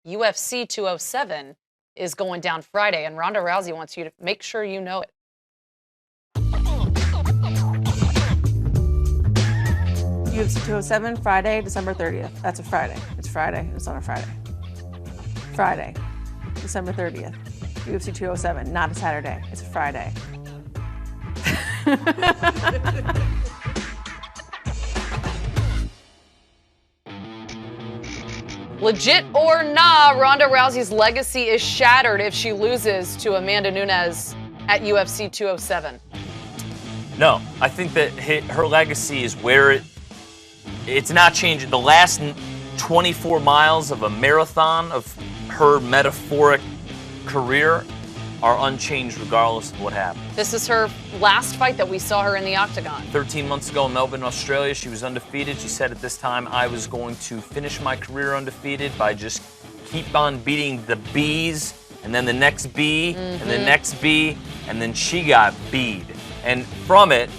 UFC 207 is going down Friday, and Ronda Rousey wants you to make sure you know it. UFC 207, Friday, December 30th. That's a Friday. It's Friday. It's on a Friday. Friday, December 30th. UFC 207, not a Saturday. It's a Friday. Legit or nah, Ronda Rousey's legacy is shattered if she loses to Amanda Nunes at UFC 207. No, I think that her legacy is where it's not changing. The last 24 miles of a marathon of her metaphoric career are unchanged regardless of what happened. This is her last fight that we saw her in the octagon. 13 months ago in Melbourne, Australia, she was undefeated. She said at this time, I was going to finish my career undefeated by just keep on beating the Bs, and then the next B, and the next B, and then she got B'd. And from it,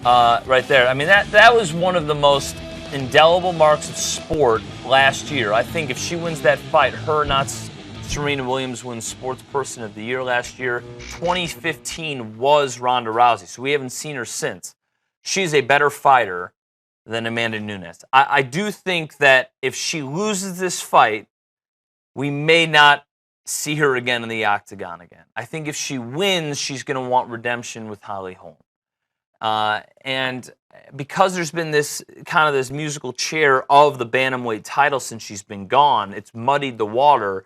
right there, I mean, that was one of the most indelible marks of sport last year. I think if she wins that fight, her, not Serena Williams, wins Sports Person of the Year last year. 2015 was Ronda Rousey, so we haven't seen her since. She's a better fighter than Amanda Nunes. I do think that if she loses this fight, we may not see her again in the octagon again. I think if she wins, she's going to want redemption with Holly Holm. And because there's been this kind of this musical chair of the bantamweight title since she's been gone, it's muddied the water.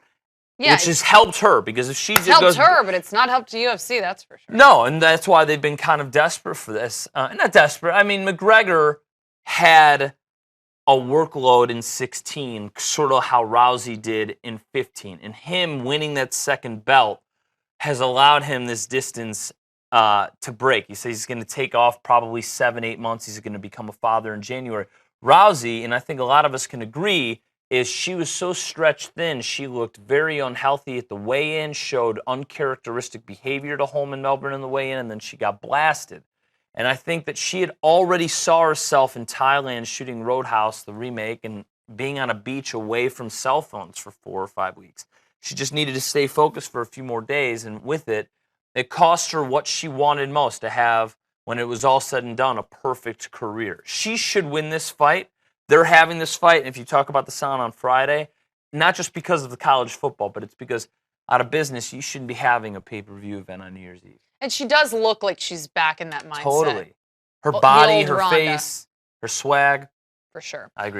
Yeah, which has helped her, because if she just helped her, but it's not helped the UFC, that's for sure. No, and that's why they've been kind of desperate for this. Not desperate. I mean, McGregor had a workload in 16, sort of how Rousey did in 15. And him winning that second belt has allowed him this distance to break. He says he's going to take off probably 7-8 months. He's going to become a father in January. Rousey, and I think a lot of us can agree, is she was so stretched thin, she looked very unhealthy at the weigh-in, showed uncharacteristic behavior to Holm in Melbourne in the weigh-in, and then she got blasted. And I think that she had already saw herself in Thailand shooting Roadhouse, the remake, and being on a beach away from cell phones for 4 or 5 weeks. She just needed to stay focused for a few more days, and with it, it cost her what she wanted most, to have, when it was all said and done, a perfect career. She should win this fight. They're having this fight, and if you talk about the sound on Friday, not just because of the college football, but it's because out of business, you shouldn't be having a pay-per-view event on New Year's Eve. And she does look like she's back in that mindset. Totally. Her body, her face, her swag. For sure. I agree.